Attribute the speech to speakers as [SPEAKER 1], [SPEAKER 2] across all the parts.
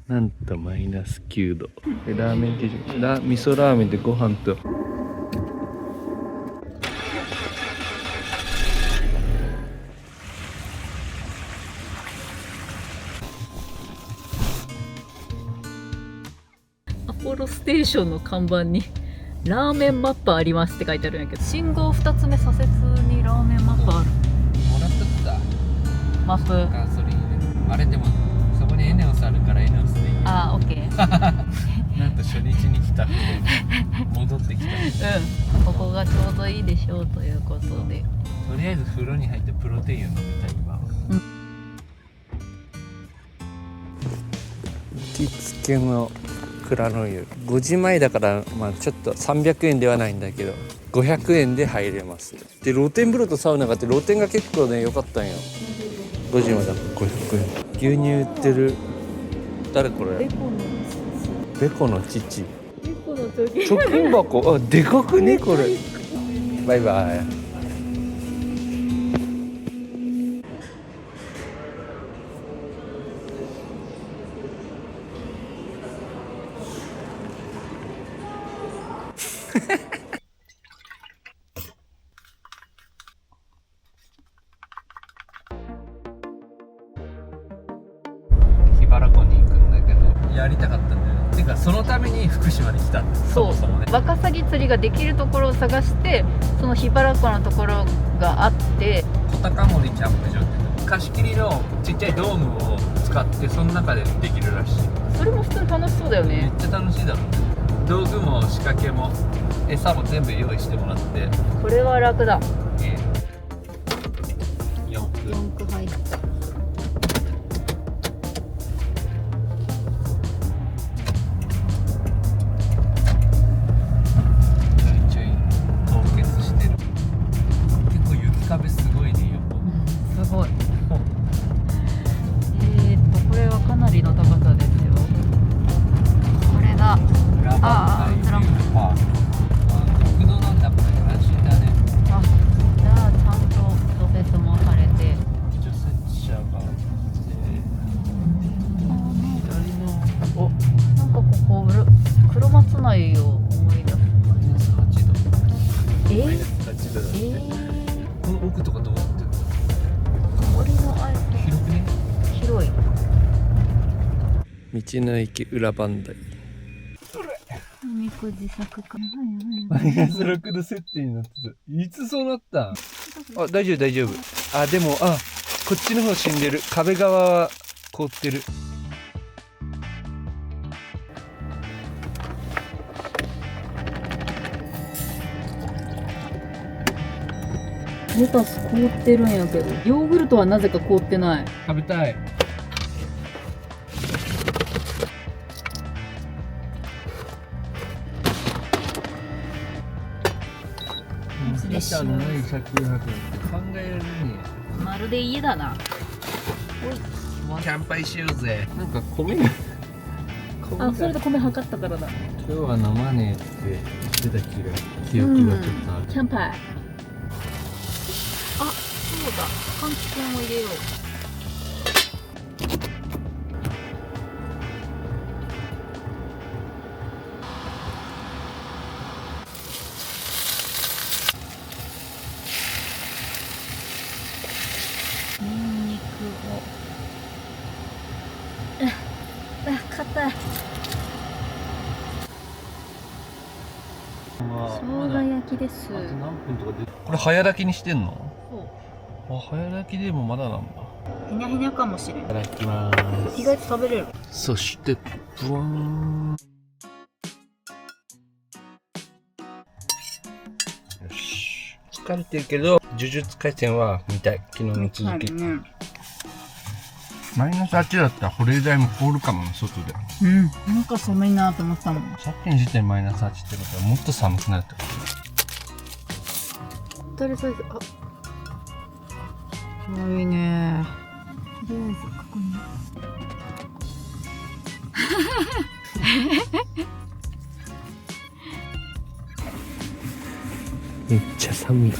[SPEAKER 1] なんとマイナス9度でラーメン定食味噌ラーメンでご飯と
[SPEAKER 2] アポロステーションの看板にラーメンマップありますって書いてあるんやけど、信号2つ目左折にラーメンマップある。
[SPEAKER 3] もらっとった
[SPEAKER 2] マップ。
[SPEAKER 3] ガソリンあれでもそこにエネオスあるからエネオスでいい。
[SPEAKER 2] あー、オッケー。
[SPEAKER 3] なんと初日に来た子戻ってきた。
[SPEAKER 2] うん、ここがちょうどいいでしょうということで、
[SPEAKER 3] とりあえず風呂に入ってプロテインを飲みたい今。
[SPEAKER 1] 行きつけの蔵の湯5時前だから、まあ、ちょっと300円ではないんだけど500円で入れます。で露天風呂とサウナがあって露天が結構ね良かったんよ。5時まで500円。牛乳売ってる。誰これ？ベコの父。
[SPEAKER 2] ベコの時
[SPEAKER 1] 貯金箱。あ、でかくねこれ。バイバイ。
[SPEAKER 3] 桧原湖に行くんだけどやりたかったんだよ。てかそのために福島に来たんだ。そもそもね。
[SPEAKER 2] ワカサギ釣りができるところを探して、その桧原湖のところがあって、
[SPEAKER 3] 小高森キャンプ場って貸し切りのちっちゃいドームを使ってその中でできるらしい。
[SPEAKER 2] それも普通に楽しそうだよ
[SPEAKER 3] め
[SPEAKER 2] ね。
[SPEAKER 3] っちゃ楽しいだろうね。道具も仕掛けも餌も全部用意してもらって、
[SPEAKER 2] これは楽だ。
[SPEAKER 3] 4分
[SPEAKER 2] 4区入った。
[SPEAKER 3] ちょいちょい凍結してる。結構雪壁すごいね横。
[SPEAKER 2] すごい。これはかなりの高さですよ。これだ。
[SPEAKER 3] 裏バンダイビューパーク。国道なんだこれ安心だね。
[SPEAKER 2] あ、じゃあちゃんと除雪もされて。
[SPEAKER 3] 除雪車があって左の
[SPEAKER 2] なんかここ黒松内を思い出す。
[SPEAKER 3] マイナス8度。
[SPEAKER 2] え
[SPEAKER 3] マイナス8度だって。この奥とかどうなってるの？
[SPEAKER 2] 森のあれ
[SPEAKER 3] 広くね？
[SPEAKER 2] 広い。
[SPEAKER 1] 道の駅裏磐梯。
[SPEAKER 2] おみくじ作か。
[SPEAKER 3] マイナス6度設定になってた。いつそうなった？
[SPEAKER 1] あ、大丈夫大丈夫。あ、でもこっちの方死んでる。壁側は凍ってる。
[SPEAKER 2] レタス凍ってるんやけど、ヨーグルトはなぜか凍ってない。
[SPEAKER 3] 食べたい。
[SPEAKER 2] でしょ
[SPEAKER 3] 7位100円って考えられるね。
[SPEAKER 2] まるで家だな。
[SPEAKER 3] キャンパイしようぜ。
[SPEAKER 1] なんか米が
[SPEAKER 2] あ、それで米測ったからだ。
[SPEAKER 3] 今日は飲まねえって言ってた記憶がちょっとある。
[SPEAKER 2] キャンパイ。あ、そうだ。換気扇を入れよう。ニンニクを。硬い。生姜焼きです。
[SPEAKER 3] あと何分とかで。これ早炊きにしてんの？
[SPEAKER 2] そう。
[SPEAKER 3] あ、早炊きでもまだなんだ。
[SPEAKER 2] へにゃへにゃかもしれん。
[SPEAKER 3] いただきます。
[SPEAKER 2] 意外と食べれる。
[SPEAKER 3] そしてブワーン。よし。疲れてるけど呪術廻戦は見たい。昨日の続き。
[SPEAKER 2] ね。
[SPEAKER 3] マイナス8だったら保冷剤も凍るかもね、外で。
[SPEAKER 2] うん。なんか寒いなと思ったもん。
[SPEAKER 3] さっきの時点マイナス8ってことはもっと寒くなるってこと。
[SPEAKER 2] とりあえず、いいね。とりあえずここに。
[SPEAKER 1] めっちゃ寒い。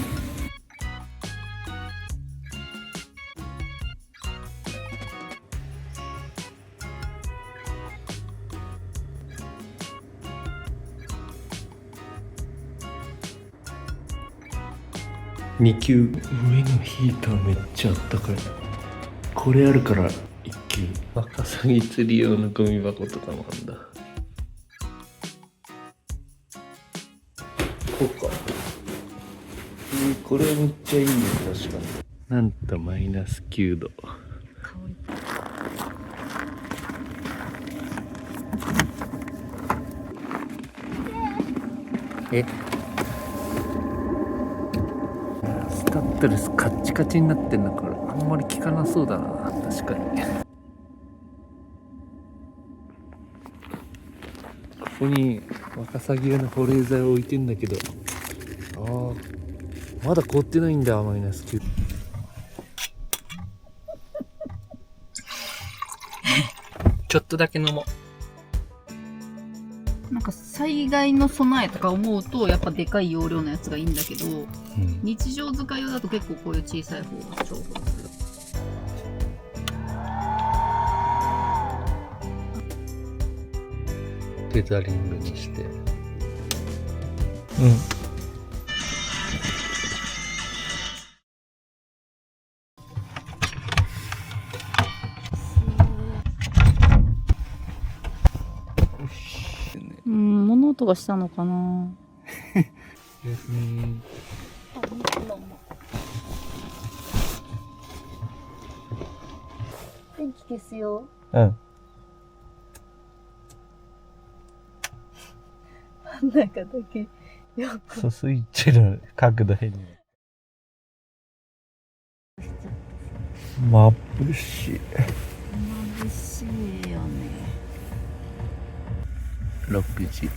[SPEAKER 1] 2級。上のヒーターめっちゃあったかい。これあるから1級。ワカサギ釣り用のゴミ箱とかもあるんだ。こうか。これめっちゃいいね、確かに。なんとマイナス9度。え、スタッドレスカッチカチになってんだからあんまり効かなそうだな。確かに。ここにワカサギ用の保冷剤を置いてんだけど、ああまだ凍ってないんだ。マイナス9。ちょっとだけ飲もう。
[SPEAKER 2] なんか災害の備えとか思うとやっぱでかい容量のやつがいいんだけど、日常使い用だと結構こういう小さい方が重宝する。
[SPEAKER 1] テザリングにして。
[SPEAKER 2] 物音がしたのかな。電気消すよ。
[SPEAKER 1] うん。
[SPEAKER 2] 真ん中だけよく。
[SPEAKER 1] そう、スイッチの角度変に。眩しい。
[SPEAKER 2] 眩しいよね。
[SPEAKER 1] 6時。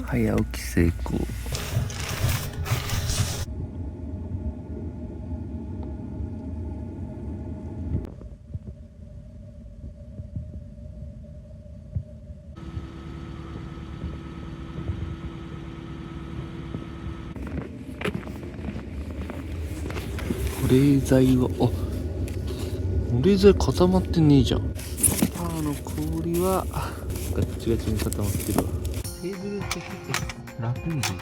[SPEAKER 1] 早起き成功。保冷剤は、保冷剤固まってねえじゃん。パーの氷はガッチガチに固まってるわ。テーブルって結構楽にできる。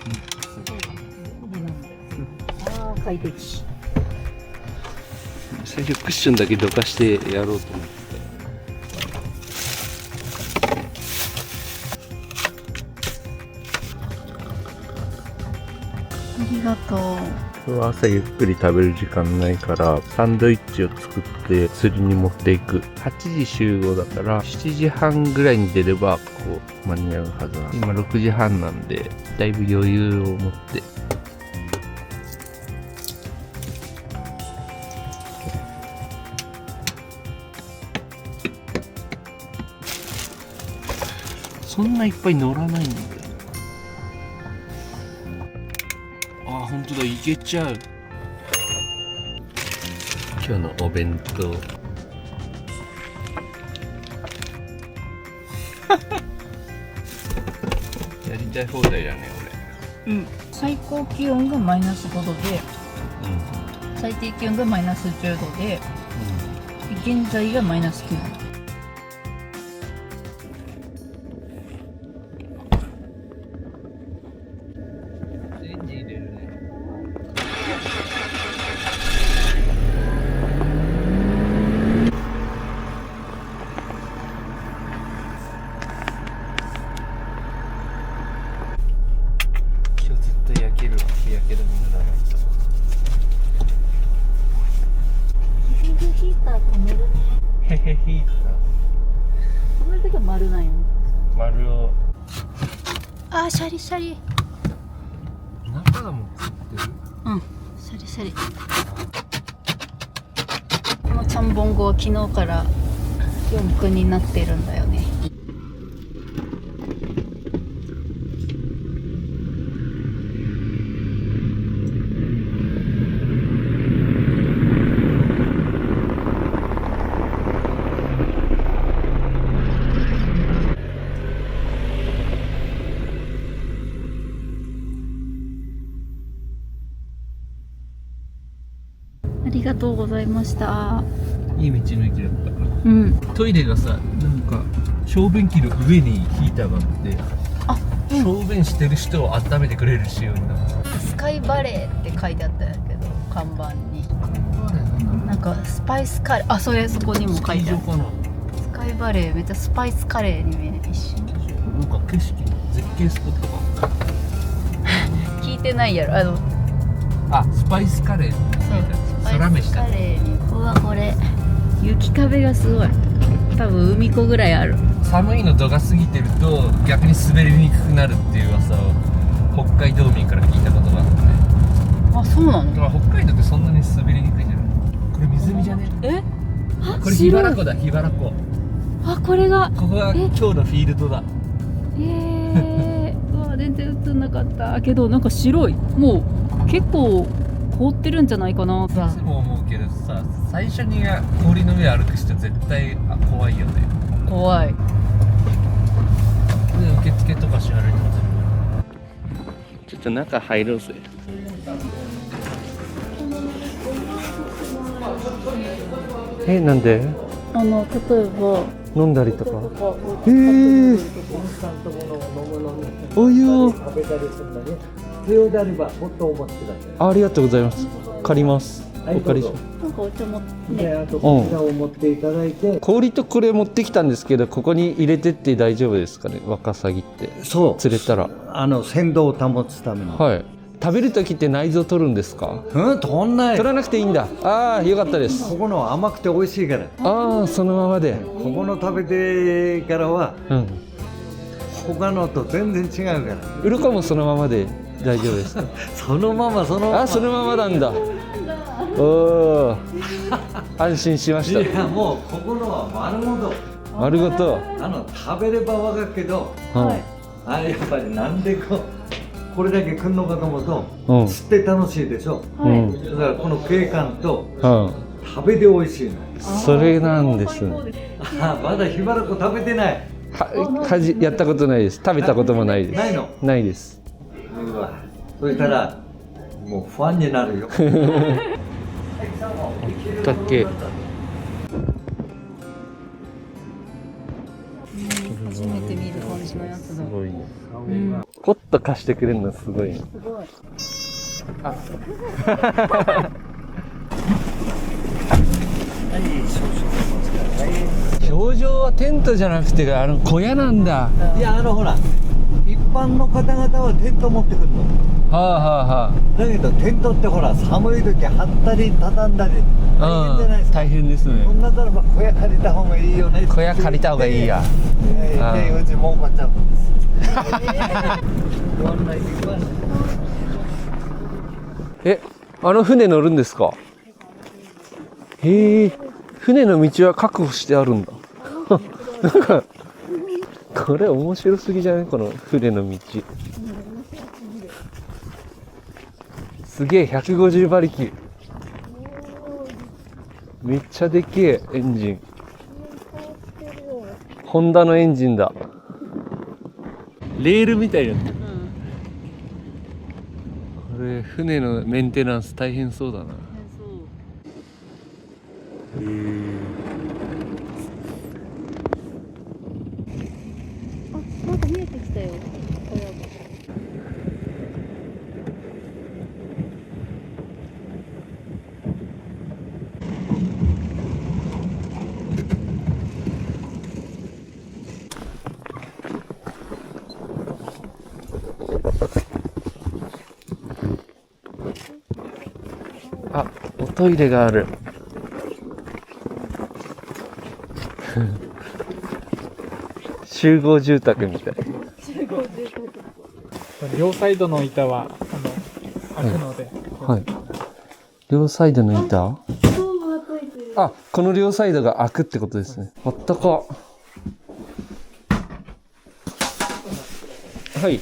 [SPEAKER 2] ああ、快適。
[SPEAKER 1] 最初クッションだけどかしてやろうと思って。
[SPEAKER 2] ありがとう。
[SPEAKER 1] 今日は朝ゆっくり食べる時間ないからサンドイッチを作って釣りに持っていく。8時集合だから7時半ぐらいに出ればこう間に合うはずな。今6時半なんでだいぶ余裕を持って。そんないっぱい乗らないんだよ。あ、本当だ、いけちゃう。今日のお弁当。やりたい放題だね、
[SPEAKER 2] うん。最高気温がマイナス5度で、最低気温がマイナス10度で、現在がマイナス9度。
[SPEAKER 1] へへヒータ
[SPEAKER 2] こんな時は丸なんよ。
[SPEAKER 1] ー。丸を。
[SPEAKER 2] あー、シャリシャリ。
[SPEAKER 1] 中がもうついてる。
[SPEAKER 2] うん、シャリシャリ。このちゃんぼんごは昨日から4区になってるんだよね。ありがとうございました。
[SPEAKER 1] いい道の駅だった。
[SPEAKER 2] うん。
[SPEAKER 1] トイレがさ、なんか小便器の上にヒーターがあって、
[SPEAKER 2] あ、
[SPEAKER 3] 小便してる人を温めてくれる仕様になってる。
[SPEAKER 2] スカイバレーって書いてあったんやけど、看板になんかスパイスカレー、あ、そこにも書いてある。
[SPEAKER 3] かな。
[SPEAKER 2] スカイバレーめっちゃスパイスカレーに見える一瞬。
[SPEAKER 3] なんか景色絶景スポットか。
[SPEAKER 2] 聞いてないやろ、
[SPEAKER 3] あ、スパイスカレー。
[SPEAKER 2] ス
[SPEAKER 3] 空飯だ
[SPEAKER 2] カ。レーに。うわ、これ雪壁がすごい。多分海子ぐらいある。
[SPEAKER 3] 寒いの度が過ぎてると逆に滑りにくくなるっていう噂を北海道民から聞いたことがあって。
[SPEAKER 2] あ、そうなの？
[SPEAKER 3] だから北海道ってそんなに滑りにくいんじゃない？これ湖じゃね？
[SPEAKER 2] え？あ、
[SPEAKER 3] これ桧原湖だ、桧原湖。
[SPEAKER 2] あ、これが。
[SPEAKER 3] ここが今日のフィールドだ。
[SPEAKER 2] うわ、全然映んなかったけど、なんか白い。もう結構凍ってるんじゃないかな。
[SPEAKER 3] いつも思うけどさ、最初に氷の上歩く人絶対怖いよね。
[SPEAKER 2] 怖い。
[SPEAKER 3] で受付とかし歩いてますよ。
[SPEAKER 1] ちょっと中入ろうぜ。なんで？
[SPEAKER 2] 例えば
[SPEAKER 1] 飲んだりとか。お湯を。
[SPEAKER 4] 食べたりするんだね。必要であればもっとお持ちください。
[SPEAKER 1] ありがとうございます。借ります。
[SPEAKER 4] はい
[SPEAKER 1] お借りし
[SPEAKER 4] どうぞ
[SPEAKER 2] なんかお茶も
[SPEAKER 4] で、あとこちらを持っていただいて、
[SPEAKER 1] 氷とこれ持ってきたんですけど、ここに入れてって大丈夫ですかね、ワカサギって
[SPEAKER 4] そう
[SPEAKER 1] 釣れたら。
[SPEAKER 4] 鮮度を保つために。
[SPEAKER 1] はい。食べる時って内臓取るんですか？
[SPEAKER 4] 取んない。
[SPEAKER 1] 取らなくていいんだ。ああ、よかったです。
[SPEAKER 4] ここの甘くて美味しいから。
[SPEAKER 1] ああ、そのままで。
[SPEAKER 4] ここの食べてからは
[SPEAKER 1] うん。
[SPEAKER 4] 他のと全然違うから。
[SPEAKER 1] 鱗もそのままで大丈夫ですか？
[SPEAKER 4] そのままそのまま。
[SPEAKER 1] あ、そのままなんだ。おお。安心しまし
[SPEAKER 4] いやもうここのは丸ごと。
[SPEAKER 1] た。丸ごと。
[SPEAKER 4] 食べればわかるけど、
[SPEAKER 1] はい。
[SPEAKER 4] やっぱりなんでこれだけ来るのかと思うと、
[SPEAKER 1] うん。
[SPEAKER 4] 釣って楽しいでしょ。
[SPEAKER 1] うん。
[SPEAKER 4] だからこの景観と
[SPEAKER 1] うん。
[SPEAKER 4] 食べて美味しいの。
[SPEAKER 1] それなんですね。
[SPEAKER 4] まだ桧原湖食べてない。
[SPEAKER 1] やったことないです。食べたこともないです。
[SPEAKER 4] ないの？
[SPEAKER 1] ないです。
[SPEAKER 4] うわ、そしたらもうファンになるよ。
[SPEAKER 1] だっけ。
[SPEAKER 2] 初めて見る感じのやつだ。
[SPEAKER 1] すごいね。ポッと貸してくれるのすごいね。
[SPEAKER 2] すごい。
[SPEAKER 1] 表情はテントじゃなくて小屋なんだ。
[SPEAKER 4] いやほら一般の方々はテント持ってくるの。
[SPEAKER 1] はあはあは
[SPEAKER 4] だけどテントってほら寒い時張ったり畳んだり大変じゃないですか。
[SPEAKER 1] 大変ですね
[SPEAKER 4] そ。んなったらば小屋借りた方がいいよね。
[SPEAKER 1] 小屋借りた方がいいや。
[SPEAKER 4] でうち儲かっちゃうんです。
[SPEAKER 1] 船乗るんですか？へえ、船の道は確保してあるんだ。なんかこれ面白すぎじゃない？この船の道。すげえ、150馬力。めっちゃでけえエンジン。ホンダのエンジンだ。レールみたいになってる。これ船のメンテナンス大変そうだな。
[SPEAKER 2] なんか見えてきたよ。
[SPEAKER 1] あ、おトイレがある。集合住宅みたい。
[SPEAKER 5] 両サイドの板は開くので、
[SPEAKER 1] はい。両サイドの板？あ、この両サイドが開くってことですね。あったか。はい。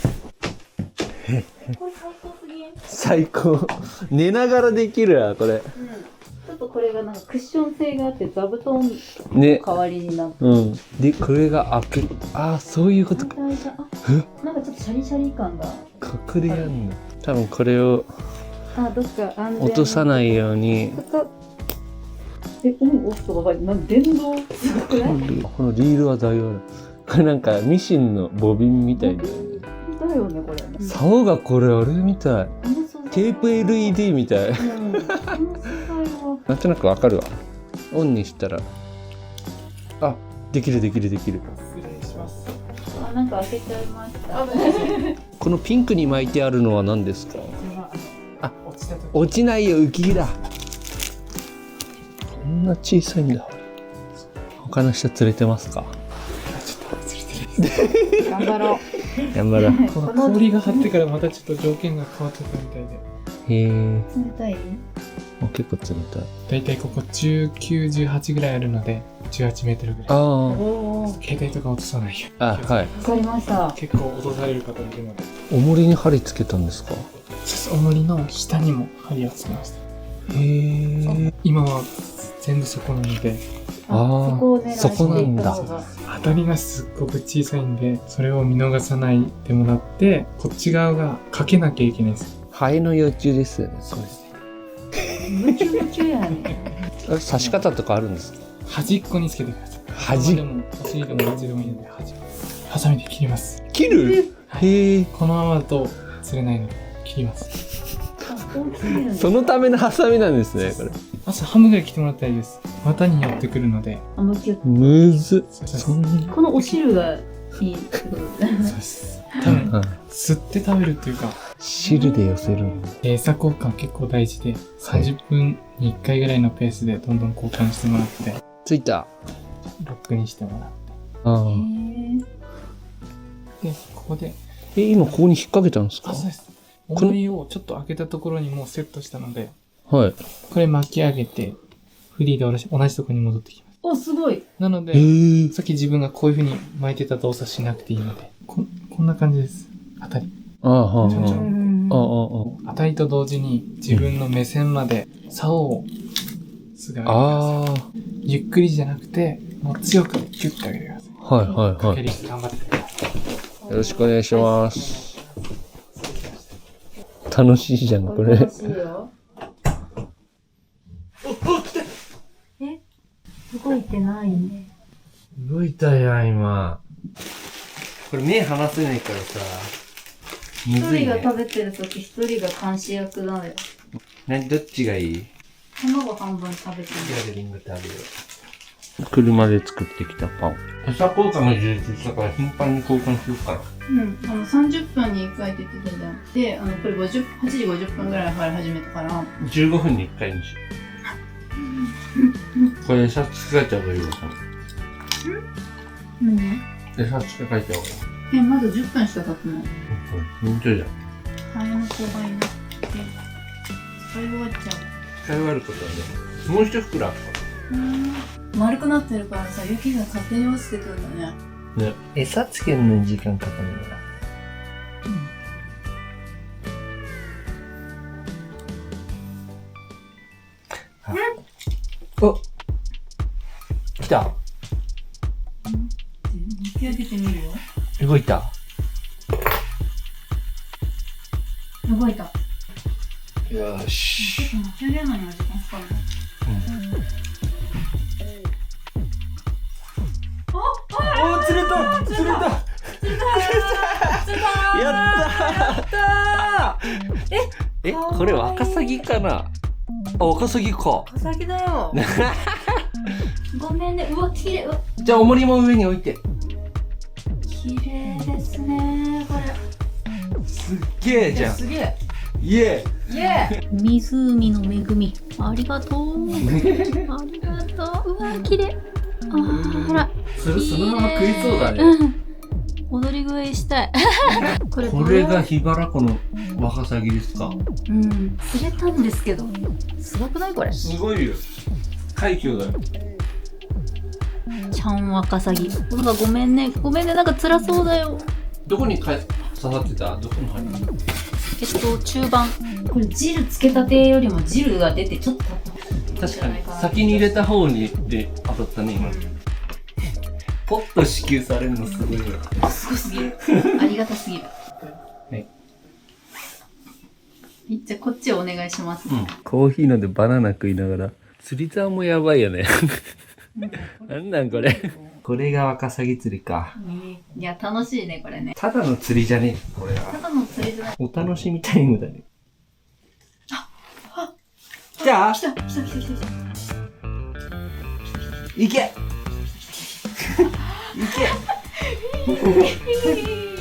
[SPEAKER 1] 最高。寝ながらできるわ、これ。
[SPEAKER 2] ちょっとこれがなんかクッション性があって座布団の
[SPEAKER 1] ね。
[SPEAKER 2] 代わりになって、
[SPEAKER 1] うん。で、これが開く。ああ、そういうことか。
[SPEAKER 2] なんかちょっとシャリシャリ感が。
[SPEAKER 1] ここでやるんだ。多分これを
[SPEAKER 2] どっか安全
[SPEAKER 1] 落とさないように。
[SPEAKER 2] オンオフとかなんか電動すごくない？
[SPEAKER 1] このリールは大丈夫。これなんかミシンのボビンみたいな。
[SPEAKER 2] 大よねこれ。
[SPEAKER 1] 竿がこれあれみたい。
[SPEAKER 2] この素材
[SPEAKER 1] テープ LED みたい。
[SPEAKER 2] うん、この素材は
[SPEAKER 1] なんとなくわかるわ。オンにしたら。あ、できるできるできる。
[SPEAKER 5] 失礼します。
[SPEAKER 2] あ、なんか開けちゃいました。
[SPEAKER 1] このピンクに巻いてあるのは何ですか？
[SPEAKER 5] これは
[SPEAKER 1] あ
[SPEAKER 5] 落ちた時
[SPEAKER 1] 落ちないよ、浮きだ。こんな小さいんだ。他の人釣れてますか？
[SPEAKER 2] 頑張ろう。
[SPEAKER 1] 頑張ろう。
[SPEAKER 5] この氷が張ってからまたちょっと条件が変わってたみたいで。
[SPEAKER 1] へえ。
[SPEAKER 2] 冷たい？
[SPEAKER 1] 結構冷たい。
[SPEAKER 5] だいたいここ19、18ぐらいあるので、18メートルぐらい。
[SPEAKER 1] あ
[SPEAKER 2] おお。
[SPEAKER 5] 携帯とか落とさないよ。
[SPEAKER 1] あ。あ、はい。
[SPEAKER 2] わかりました。
[SPEAKER 5] 結構落とされる方いるので。
[SPEAKER 1] 重りに針つけたんですか？
[SPEAKER 5] 重りの下にも針をつけました。
[SPEAKER 1] へえ。
[SPEAKER 5] 今は全部そこなので、
[SPEAKER 1] あー
[SPEAKER 2] そこを狙っていった
[SPEAKER 1] そこなんだ
[SPEAKER 2] 方が
[SPEAKER 5] 当たりがすっごく小さいんで、それを見逃さないでもらって、こっち側がかけなきゃいけないです。
[SPEAKER 1] ハエの幼虫ですよね。
[SPEAKER 5] そうですね。
[SPEAKER 2] 夢中夢中やね。
[SPEAKER 1] 刺し方とかあるんですか？
[SPEAKER 5] 端っこにつけてください。
[SPEAKER 1] 端
[SPEAKER 5] でも、お尻でもどっちでもいいので、ハサミで切ります。
[SPEAKER 1] 切る？へえ。
[SPEAKER 5] このままだと釣れないので、切ります。
[SPEAKER 2] 大きすぎるんだ。
[SPEAKER 1] そのためのハサミなんですね、これ。
[SPEAKER 5] 朝半分ぐらい切ってもらったらいいです。股に寄ってくるので。
[SPEAKER 2] あ、むきゅ
[SPEAKER 1] むずっ。
[SPEAKER 5] そうです
[SPEAKER 1] そんな。
[SPEAKER 2] このお汁がいいってことで。
[SPEAKER 5] そうです。多分、
[SPEAKER 1] うん
[SPEAKER 5] 吸って食べるっていうか、
[SPEAKER 1] 汁で寄せるんだ。
[SPEAKER 5] 餌交換結構大事で、30分に1回ぐらいのペースでどんどん交換してもらって、
[SPEAKER 1] ついた。
[SPEAKER 5] ロックにしてもらっ
[SPEAKER 1] ああ。
[SPEAKER 2] へ
[SPEAKER 5] て、で、ここで、
[SPEAKER 1] 今ここに引っ掛けたんですか？
[SPEAKER 5] そうです。
[SPEAKER 1] の
[SPEAKER 5] 重りをちょっと開けたところにもうセットしたので、
[SPEAKER 1] はい。
[SPEAKER 5] これ巻き上げて、フリーで下ろし、同じところに戻ってきます。
[SPEAKER 2] お、すごい。
[SPEAKER 5] なので、
[SPEAKER 1] へえ。
[SPEAKER 5] さっき自分がこういう風に巻いてた動作しなくていいので、こんな感じです。当たり。
[SPEAKER 1] ああ、はあ、
[SPEAKER 5] ちょんちょ
[SPEAKER 1] は
[SPEAKER 2] ん
[SPEAKER 1] あ。ああ、
[SPEAKER 5] 当たりと同時に自分の目線まで竿をすぐ上げてください。
[SPEAKER 1] ああ。
[SPEAKER 5] ゆっくりじゃなくて、もう強くキュッと上げてください。
[SPEAKER 1] はい、はい、
[SPEAKER 5] か
[SPEAKER 1] はい。
[SPEAKER 5] ける頑張ってください。
[SPEAKER 1] よろしくお願いします。楽しいじゃん、これ。
[SPEAKER 2] 楽しいよ。え、動いてないね。
[SPEAKER 1] 動いたやん、今。これ目離せないからさ。む
[SPEAKER 2] 一
[SPEAKER 1] ずいね。
[SPEAKER 2] 人が食べてるとき、一人が監視役なのよ。
[SPEAKER 1] どっちがいい？
[SPEAKER 2] 卵半分食べてる。
[SPEAKER 1] でリンゴ食べよう。車で作ってきたパン。餌交換が充実したから頻繁に交換しようかな。
[SPEAKER 2] うん、30分に1回って言ってたじゃん。で、これ8時50分ぐらいから始めたから、
[SPEAKER 1] 15分に1回にしよう。これ餌付け替えた方がいいわ。
[SPEAKER 2] 何？
[SPEAKER 1] 餌付け替えた方がいい。
[SPEAKER 2] まだ10分しか経ってない。
[SPEAKER 1] 本当じゃん。
[SPEAKER 2] ハエの子がいなくて、使い終わっちゃ
[SPEAKER 1] 使い終わることはね、もう一袋あっ
[SPEAKER 2] う。丸くなってるからさ、雪が勝手に落ちてくるんだね。
[SPEAKER 1] た。ね。餌つけるのに時間かかるんだな。お、来た。
[SPEAKER 2] 引き上げてみるよ。
[SPEAKER 1] 動いた。
[SPEAKER 2] 動いた。
[SPEAKER 1] よし。
[SPEAKER 2] ちょっと待ち上げるのには時間かかるね。
[SPEAKER 1] お、釣れた。釣れた。やったー。これワカサギかな。あ、ワカサギか。
[SPEAKER 2] ワカサギだよ。ごめんね。うわ、綺麗。うわ、
[SPEAKER 1] じゃあ重りも上に置いて。
[SPEAKER 2] 綺麗ですね。これ。
[SPEAKER 1] すっげえじゃん。
[SPEAKER 2] すげえ。
[SPEAKER 1] イエ
[SPEAKER 2] イエー。湖の恵み。ありがとう。ありがとう。うわ、綺麗。あら。
[SPEAKER 1] ー。そのまま食いそうだね。
[SPEAKER 2] 踊り食いしたい。これ
[SPEAKER 1] これが桧原湖のワカサギですか。
[SPEAKER 2] うん、釣れたんですけど。すごくないこれ。
[SPEAKER 1] すごいよ。快挙だよ。
[SPEAKER 2] ちゃんワカサギ。なんかごめんね。ごめんね。なんか辛そうだよ。
[SPEAKER 1] どこに刺さってた？どこの針？
[SPEAKER 2] 中盤。これ汁つけたてよりも汁が出てちょっと
[SPEAKER 1] 確かに先に入れた方にで当たったね今。ポッと支給されるのすごいよ。
[SPEAKER 2] すごすぎる。ありがたすぎる。
[SPEAKER 1] はい。
[SPEAKER 2] じゃあこっちお願いします。
[SPEAKER 1] コーヒー飲んでバナナ食いながら釣り竿もやばいよね。なんなんこれ。これがワカサギ釣りか。
[SPEAKER 2] いや、楽しいね、これね。
[SPEAKER 1] ただの釣りじゃねえ、これ
[SPEAKER 2] た
[SPEAKER 1] は。
[SPEAKER 2] だの釣りじゃない。
[SPEAKER 1] お楽しみタイムだね。来た
[SPEAKER 2] 来た、来た、来た、来た、来た。
[SPEAKER 1] いけ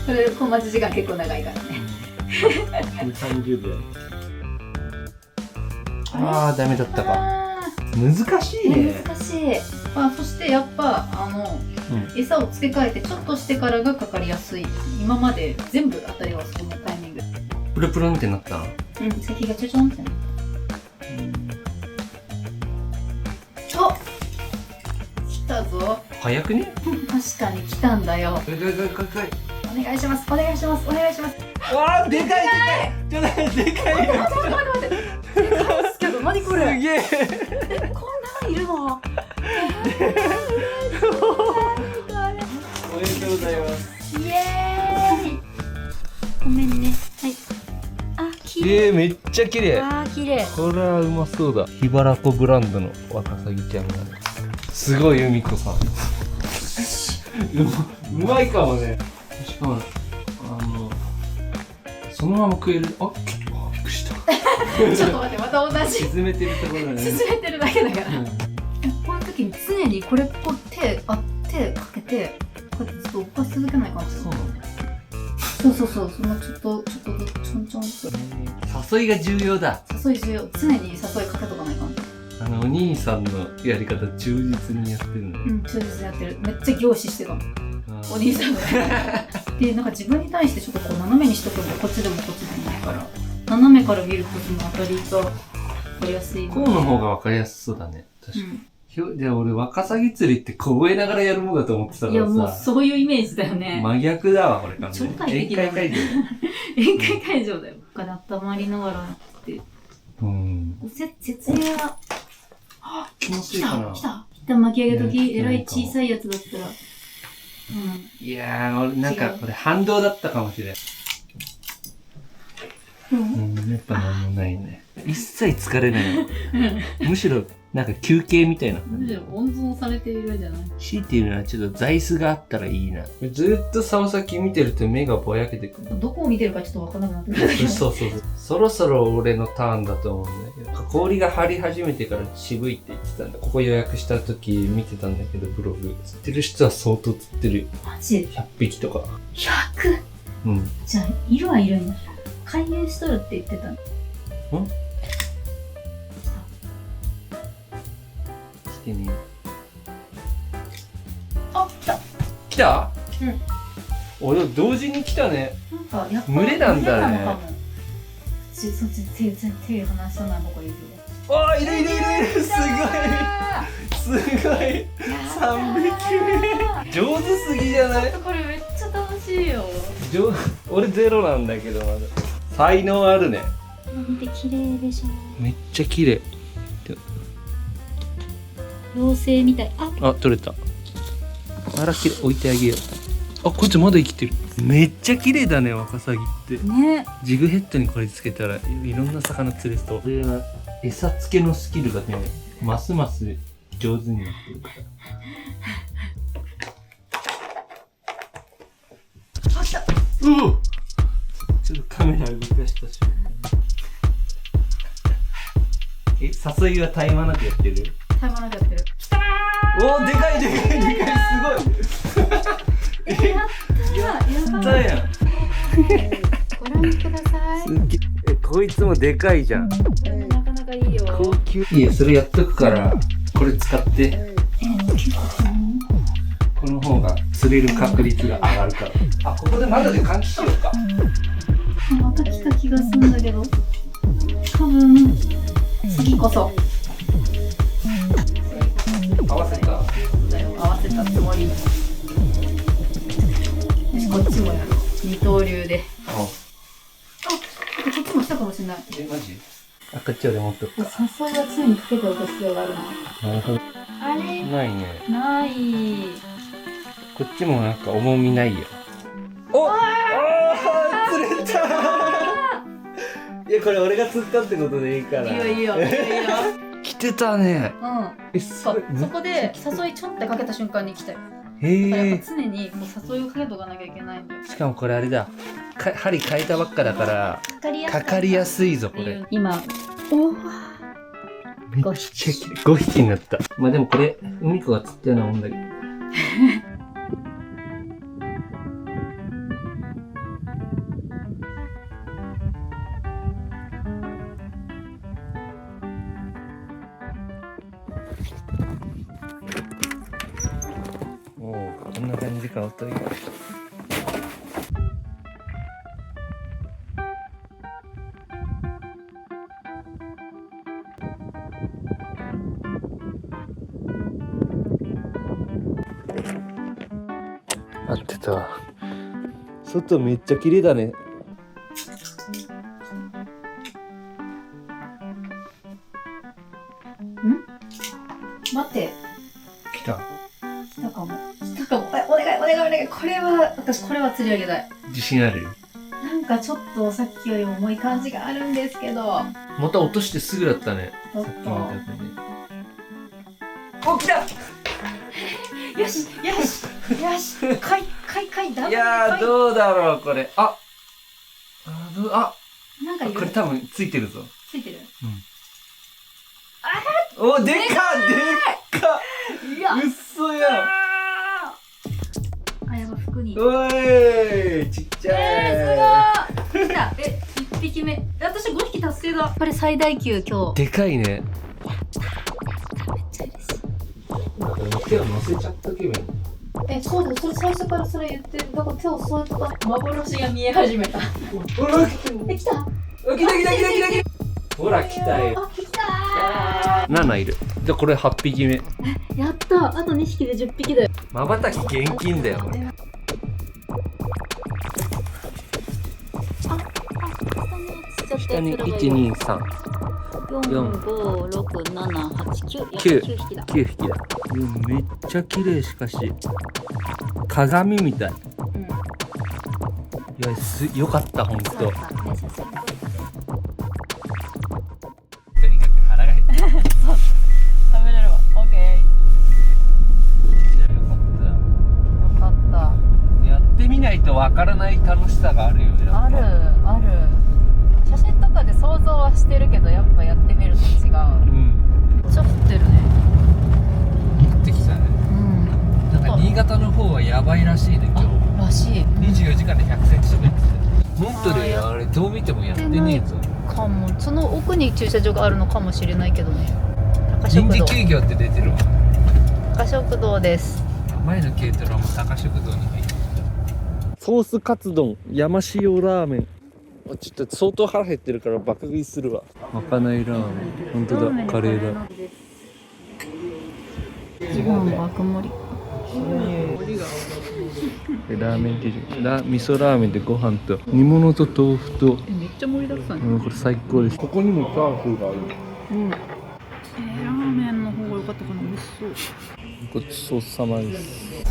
[SPEAKER 2] これ、小待ち時間結構長いからね。
[SPEAKER 1] 30秒。あー、ダメだったか。難しいね。
[SPEAKER 2] 難しい。あ、そしてやっぱ餌を付け替えてちょっとしてからがかかりやすい。今まで全部当たりはそのタイミング。
[SPEAKER 1] プルプルンってなったの？
[SPEAKER 2] 先がちょちょんってなった。お、来たぞ。
[SPEAKER 1] 早くね？
[SPEAKER 2] 確かに来たんだよ。
[SPEAKER 1] かい。
[SPEAKER 2] お願いします。お願いします。お願いします。
[SPEAKER 1] わー、でかいでかい。ちょっと待って、でかい。
[SPEAKER 2] 待って待って待って待って。でかいですけど、何これ。
[SPEAKER 1] すげえ。
[SPEAKER 2] こんなのいるの。
[SPEAKER 1] おめでとうございます。
[SPEAKER 2] イエーイ。ごめんね。はい。あ、綺麗。
[SPEAKER 1] めっちゃ綺麗。
[SPEAKER 2] あー、綺麗。
[SPEAKER 1] これはうまそうだ。桧原湖ブランドのワカサギちゃんがね。すごい、由美子さん。うまいかもね。しかも、そのまま食える。あ、びっくりした。
[SPEAKER 2] ちょっと待って、また同じ。
[SPEAKER 1] 沈めてるところだね。
[SPEAKER 2] 沈めてるだけだから。こういう時に常にこれこう手かけてこうやってずっと動かし続けないかんですよ。そうそうそう、そのちょっとちょんちょんと
[SPEAKER 1] 誘いが重要だ。
[SPEAKER 2] 誘い重要。常に誘いかけとかないかん。
[SPEAKER 1] お兄さんのやり方忠実にやってるの。
[SPEAKER 2] 忠実にやってる。めっちゃ凝視してたの。お兄さんので、なんか自分に対してちょっとこう斜めにしとくんで、こっちでもこっちでもないから斜めから見る時の当たりが分かりやすい。
[SPEAKER 1] こうの方が分かりやすそうだね。確かに。で、俺、ワカサギ釣りって凍えながらやるもんだと思ってたからさ。
[SPEAKER 2] いや、もうそういうイメージだよね。
[SPEAKER 1] 真逆だわ、これ完全に。
[SPEAKER 2] 超快適だよね。
[SPEAKER 1] 宴会会場。
[SPEAKER 2] 宴会会場だよ。ここで温まりながらやって。設営は、
[SPEAKER 1] 気持ちいいかな。
[SPEAKER 2] 来た巻き上げとき、えらい小さいやつだったら。
[SPEAKER 1] いやー、俺なんか、これ反動だったかもしれん。やっぱなんもないね。一切疲れないの。むしろ、なんか休憩みたいな。
[SPEAKER 2] むしろ温存されているじゃない。
[SPEAKER 1] 強いて言うのはちょっと座椅子があったらいいな。ずっと竿先見てると目がぼやけてくる。
[SPEAKER 2] どこを見てるかちょっとわからなくなってくる。
[SPEAKER 1] そう。そろそろ俺のターンだと思うんだけど、氷が張り始めてから渋いって言ってたんだ。ここ予約した時見てたんだけど、ブログ。釣ってる人は相当釣ってるよ。
[SPEAKER 2] マジ
[SPEAKER 1] 100匹とか。
[SPEAKER 2] 100？ じゃあ、いるはいるんだ。回遊しとるって言ってたの。
[SPEAKER 1] 来てね。
[SPEAKER 2] あ、来た。
[SPEAKER 1] 来た？俺同時に来たね。
[SPEAKER 2] なんか、やっぱ
[SPEAKER 1] 群れなんだね。
[SPEAKER 2] 群れなのかも。そっち手離さない方がいいよ。
[SPEAKER 1] あー、いるすごい3匹目上手すぎじゃない？
[SPEAKER 2] これめっちゃ楽しいよ。
[SPEAKER 1] 俺ゼロなんだけどまだ才能あるね。
[SPEAKER 2] 見て綺麗でしょ。
[SPEAKER 1] めっちゃ綺麗。
[SPEAKER 2] 妖精みたい。
[SPEAKER 1] あ、取れた。あら、きれい。置いてあげよう。あ、こいつまだ生きてる。めっちゃ綺麗だね、ワカサギって。
[SPEAKER 2] ね。
[SPEAKER 1] ジグヘッドにこれつけたらいろんな魚釣れそう。これは餌付けのスキルがね、ますます上手になってるから。
[SPEAKER 2] あった。
[SPEAKER 1] ちょっとカメラ動かしたし。誘いは絶え間なくやってる？
[SPEAKER 2] 絶え間なくやってる。きたー。
[SPEAKER 1] おー、でかいすごい。
[SPEAKER 2] や
[SPEAKER 1] だやん。
[SPEAKER 2] ご覧ください。
[SPEAKER 1] こいつもでかいじゃん。
[SPEAKER 2] なかなかいいよ。
[SPEAKER 1] 高級。いや、それやっとくからこれ使って。この方が釣れる確率が上がるから。あ、ここでまだで換気しようか。
[SPEAKER 2] また来た気がするんだけど、多分次こそ
[SPEAKER 1] 合わせた。
[SPEAKER 2] 合わせたつもり。よし、こっちもやろう。二刀流で。あ、こっちもしたかもしれない。
[SPEAKER 1] マジ？あ、こっち俺持っとくか。
[SPEAKER 2] 誘いは常にかけておく必要があるな。
[SPEAKER 1] なるほど。
[SPEAKER 2] あれ？
[SPEAKER 1] ないね。
[SPEAKER 2] ない。
[SPEAKER 1] こっちもなんか重みないよ。お！釣れた。いや、これ俺が釣ったってことでいいから。
[SPEAKER 2] いいよ。
[SPEAKER 1] 来てたね。
[SPEAKER 2] うん。そこで誘いちょんってかけた瞬間に来たよ。
[SPEAKER 1] へ
[SPEAKER 2] だからやっ
[SPEAKER 1] え
[SPEAKER 2] ぱ常にもう誘いをかけとかなきゃいけないんだよ。
[SPEAKER 1] しかもこれあれだ針変えたばっかだからかかりやすいぞこれ
[SPEAKER 2] 今、おー
[SPEAKER 1] めっちゃ綺麗5匹になったまあでもこれ海子が釣ったようなもんだけどおおこんな感じか音が合ってたわ外めっちゃ綺麗だね
[SPEAKER 2] 待って、
[SPEAKER 1] 来た
[SPEAKER 2] 来たかも。来たかも。お願い、お願い、お願い。これは、私これは釣り上げたい。
[SPEAKER 1] 自信ある
[SPEAKER 2] なんかちょっとさっきより重い感じがあるんですけど。
[SPEAKER 1] また落としてすぐだったね
[SPEAKER 2] ちょっ
[SPEAKER 1] さっきみ
[SPEAKER 2] と。
[SPEAKER 1] たいにお来た
[SPEAKER 2] よし、よし、よし。かい、ダメ。
[SPEAKER 1] いやーどうだろうこれあ
[SPEAKER 2] なんかいる。
[SPEAKER 1] これ多分ついてるぞ
[SPEAKER 2] ついてる。
[SPEAKER 1] おでかっ
[SPEAKER 2] いや。
[SPEAKER 1] うっそや
[SPEAKER 2] あ、やば、服に。
[SPEAKER 1] おいちっちゃい
[SPEAKER 2] すごい。来た。1匹目。私5匹達成だ。これ最大級今日。
[SPEAKER 1] でかいね
[SPEAKER 2] めっちゃ嬉しい。
[SPEAKER 1] 手を乗せちゃっとけばいい
[SPEAKER 2] そうだ、それ最初からそれ言ってる。だから手を添えた幻が見え始めた。
[SPEAKER 1] ほら来た
[SPEAKER 2] 来た。
[SPEAKER 1] ほら来たよ
[SPEAKER 2] あ、来た
[SPEAKER 1] 7いるじゃあこれ8匹目
[SPEAKER 2] ー。やった。あと2匹で10匹だよ。
[SPEAKER 1] まばたき厳禁だよ下に123
[SPEAKER 2] 4、5、6、7、8、9。
[SPEAKER 1] 9
[SPEAKER 2] 9匹だ。
[SPEAKER 1] 9匹だめっちゃ綺麗しかし鏡みたい
[SPEAKER 2] うん。
[SPEAKER 1] いやよかったほんと
[SPEAKER 2] そうだったね、写真。
[SPEAKER 3] とにかく腹が減った。
[SPEAKER 2] 食べれるわ。オッケ
[SPEAKER 3] よかっ
[SPEAKER 2] ー。よかった。
[SPEAKER 3] た。やってみないとわからない楽しさがあるよね。
[SPEAKER 2] ある、ある。写真とかで想像はしてるけど、やっぱやってみると違う。
[SPEAKER 1] うん
[SPEAKER 2] めっちゃ降ってるね。
[SPEAKER 3] 降ってきたね。
[SPEAKER 2] うん。
[SPEAKER 3] なんか新潟の方はやばいらしいね今日。
[SPEAKER 2] らしい。
[SPEAKER 3] 24時間で100センチとか言ってた。モントレー
[SPEAKER 2] あー
[SPEAKER 3] あれどう見てもやってねえぞ。
[SPEAKER 2] かも。その奥に駐車場があるのかもしれないけどね。高食堂。
[SPEAKER 3] 臨時休業って出てるわ。
[SPEAKER 2] 高食堂です。
[SPEAKER 3] 前の軽トラも高食堂に入って
[SPEAKER 1] ソースカツ丼山塩ラーメンちょっと相当腹減ってるから爆食いするわまかないラーメンほんとだカレーだ
[SPEAKER 2] ご飯爆盛り。
[SPEAKER 1] ラーメン定食味噌ラーメンでご飯と煮物と豆腐と
[SPEAKER 2] めっちゃ盛りだくさん。
[SPEAKER 1] これ最高ですここにもチャーシューがある
[SPEAKER 2] うん。ラーメンの方が良かったかな。美味しそう。
[SPEAKER 1] ごちそうさまです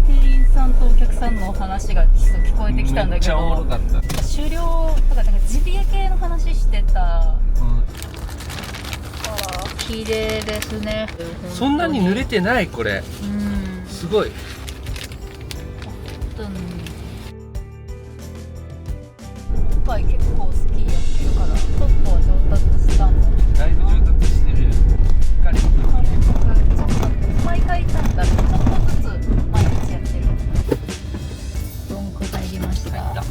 [SPEAKER 2] 店員さんとお客さんの話が聞こえてきたんだけ
[SPEAKER 3] めっちゃおもろ
[SPEAKER 2] ど、
[SPEAKER 3] かった。
[SPEAKER 2] 狩猟とかジビエ系の話してた。綺麗ですね。
[SPEAKER 1] そんなに濡れてないこれ
[SPEAKER 2] うん。
[SPEAKER 1] すごい
[SPEAKER 2] 今回結構スキーやってるから、ちょっとは上達したんだ。
[SPEAKER 3] だいぶ上達してるよ。しっかり。
[SPEAKER 2] ちょっと毎回行ったんだけど、ちょっとずつ毎日やってる。どんこ入りました。
[SPEAKER 3] 入った。道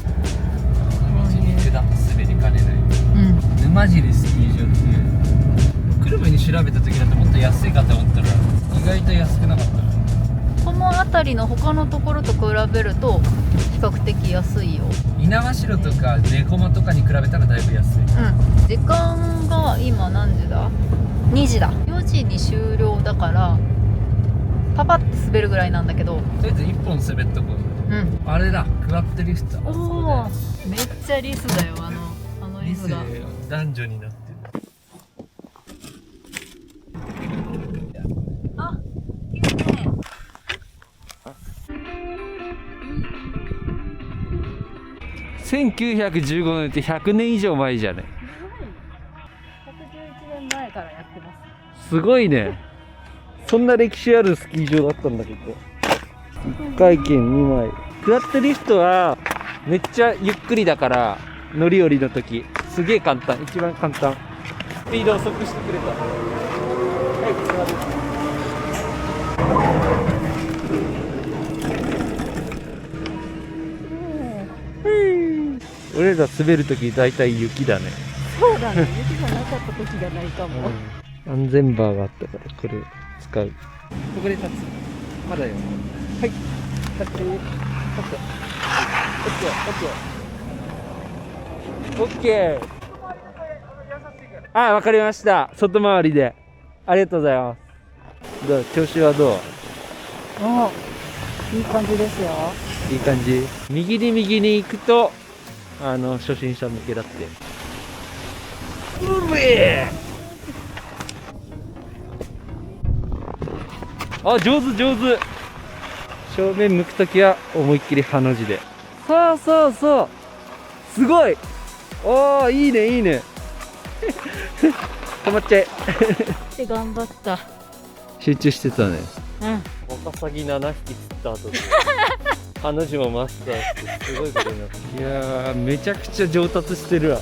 [SPEAKER 3] に下って滑りかねない。
[SPEAKER 2] うん。
[SPEAKER 3] 沼尻スキー場っていう久留米に調べた時だともっと安いかと思ったら意外と安くなかった。
[SPEAKER 2] この辺りの他のところと比べると比較的安いよ。
[SPEAKER 3] 猪苗代とか根駒とかに比べたらだいぶ安い。
[SPEAKER 2] うん。時間が今何時だ ?2 時だ。4時に終了だからパパって滑るぐらいなんだけど、
[SPEAKER 3] とりあえず1本滑っとこう。
[SPEAKER 2] うん。
[SPEAKER 3] あれだクワッドリフト。
[SPEAKER 2] おお、めっちゃリスだよ、あのリ
[SPEAKER 3] リス
[SPEAKER 2] スが。
[SPEAKER 3] 男女になってる。
[SPEAKER 2] あ、いいね。
[SPEAKER 1] 1915年って100年以上前じゃね
[SPEAKER 2] 111年前からやってます。
[SPEAKER 1] すごいねそんな歴史あるスキー場だったんだけど1回券2枚。クワッドリフトはめっちゃゆっくりだから乗り降りの時すげえ簡単、一番簡単。スピード遅くしてくれた。はい、こちらです。俺ら滑るとき大体雪だね。
[SPEAKER 2] そうだね、雪がなかった時がないかも。
[SPEAKER 1] 安全バーがあったからこれ使う。ここで立つ。まだよ。はい。立って。立って。オッケー。あ、わかりました。外回りで。ありがとうございます。どう、調子はどう？
[SPEAKER 2] いい感じですよ。
[SPEAKER 1] いい感じ。右に行くと初心者向けだって。うえー。あ、上手。正面向くときは思いっきりハの字で。そう。すごい。おー、いいね。止まっちゃえ。
[SPEAKER 2] で頑張った。
[SPEAKER 1] 集中してたね。
[SPEAKER 2] うん。
[SPEAKER 1] ワカサギ7匹釣った後でハの字もマスターしてすごいことになった。いやー、めちゃくちゃ上達してるわ。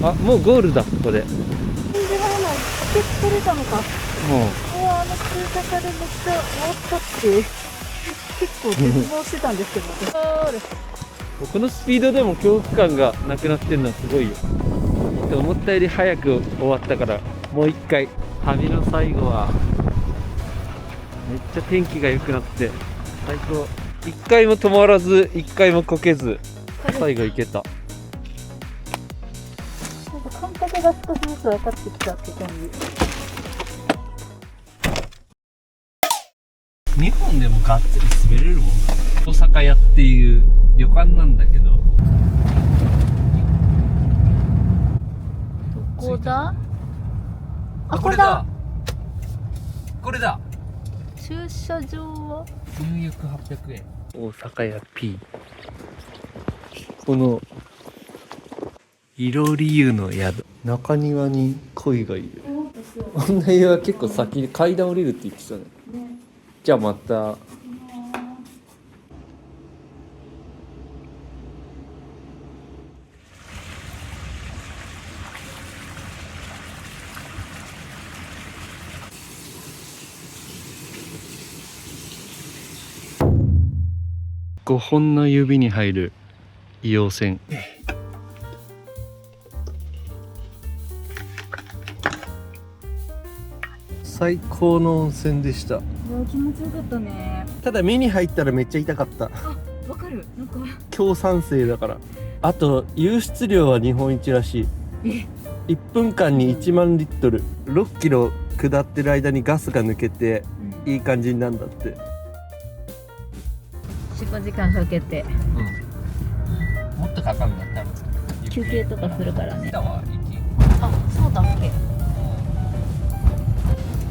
[SPEAKER 1] あ、もうゴールだ。ここで
[SPEAKER 2] 信じられない。結構取れたのか。
[SPEAKER 1] も
[SPEAKER 2] うわ、通過さでめっちゃ終わったって結構絶望してたんですけど
[SPEAKER 1] うこのスピードでも恐怖感がなくなってるのはすごいよ。思ったより早く終わったから、もう一回。旅の最後はめっちゃ天気が良くなって最高。一回も止まらず一回もこけず最後行けた。
[SPEAKER 2] なんか感覚が少しずつ分かってきたって感じ。
[SPEAKER 3] 日本でもがっつり滑れるもんだね。大阪屋っていう旅館なんだけど。
[SPEAKER 2] どこだ？あ、これだ。
[SPEAKER 3] これだ。
[SPEAKER 2] 駐車場は
[SPEAKER 3] 入浴800円。
[SPEAKER 1] 大阪屋 P。 このいろり湯の宿、中庭に鯉がいる。女湯は結構先に階段降りるって言ってたね。じゃあまた。5本の指に入る硫黄泉。最高の温泉でした。
[SPEAKER 2] いや気持ちよかったね。
[SPEAKER 1] ただ目に入ったらめっちゃ痛かった。
[SPEAKER 2] わかる。なんか
[SPEAKER 1] 強酸性だから。あと湧出量は日本一らしい。1分間に1万リットル、6キロ下ってる間にガスが抜けていい感じになるんだって。
[SPEAKER 2] 4、5時間かけて
[SPEAKER 3] もっとかかるんだったら
[SPEAKER 2] 休憩とかするからね。
[SPEAKER 3] 来たわ、息。
[SPEAKER 2] あ、そうだっけ。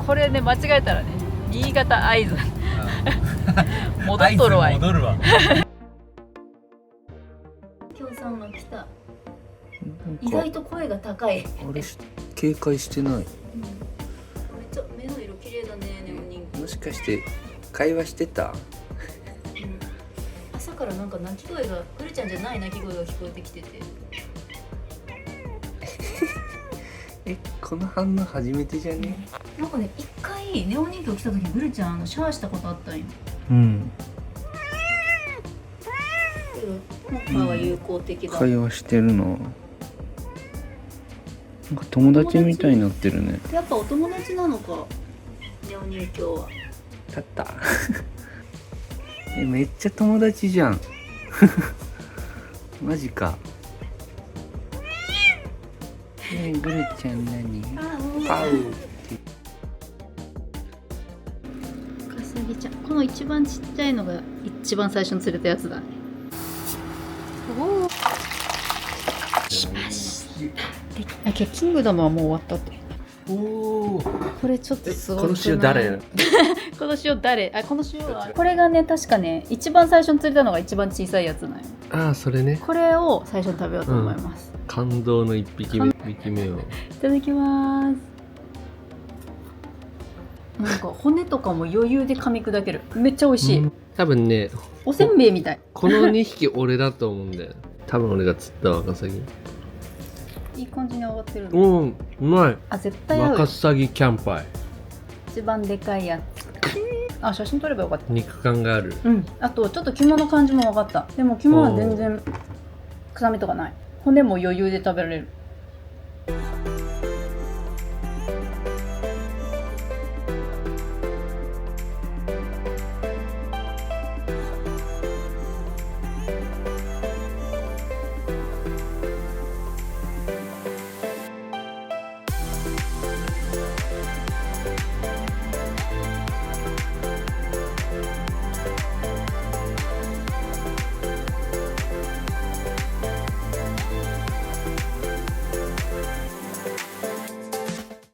[SPEAKER 2] これね、間違えたらね、新潟会津戻っとるわい。
[SPEAKER 3] 戻るわ。
[SPEAKER 2] きょうさんが来た。意外と声が高い。
[SPEAKER 1] あれ警戒してない。
[SPEAKER 2] めっちゃ目の色綺麗だね、ネオニン。
[SPEAKER 1] もしかして会話してた？
[SPEAKER 2] 朝からなんか鳴き声が、くるちゃんじゃない鳴き声が聞こえてきてて。
[SPEAKER 1] この反応初めてじゃね？
[SPEAKER 2] なんかね、一回ネオニン今日来た時ぐるちゃんシャワーしたことあったんよ。
[SPEAKER 1] うん。
[SPEAKER 2] 今は有効的だ。
[SPEAKER 1] 会話してるの。なんか友達みたいになってるね。
[SPEAKER 2] やっぱお友達なのか。ネオニン今日は。
[SPEAKER 1] 立った。めっちゃ友達じゃん。マジか。ぐるちゃん何？パウ。
[SPEAKER 2] カサギちゃん。この一番ちっちゃいのが一番最初に釣れたやつだね。おお。しました。キングダムはもう終わったって。
[SPEAKER 3] おお。
[SPEAKER 2] これちょっとすごい。
[SPEAKER 1] この塩誰？
[SPEAKER 2] この塩誰？あ、この塩はこれがね、確かね、一番最初に釣れたのが一番小さいやつなんよ。
[SPEAKER 1] ああ、それね。
[SPEAKER 2] これを最初に食べようと思います。
[SPEAKER 1] 感動の一匹目を。
[SPEAKER 2] いただきます。なんか骨とかも余裕で噛み砕ける。めっちゃ美味しい。
[SPEAKER 3] 多分ね、
[SPEAKER 2] おせんべいみたい。
[SPEAKER 3] この2匹俺だと思うんだよ。多分俺が釣ったワカサギ。
[SPEAKER 2] いい感じに上がってる。
[SPEAKER 3] うん、うまい。
[SPEAKER 2] あ、絶対合
[SPEAKER 3] ワ
[SPEAKER 2] うよ。
[SPEAKER 3] カサギキャンパイ。
[SPEAKER 2] 一番でかいやつ。あ、写真撮ればよかった。
[SPEAKER 3] 肉感がある。
[SPEAKER 2] うん。あと、ちょっと肝の感じも分かった。でも肝は全然臭みとかない。骨も余裕で食べられる。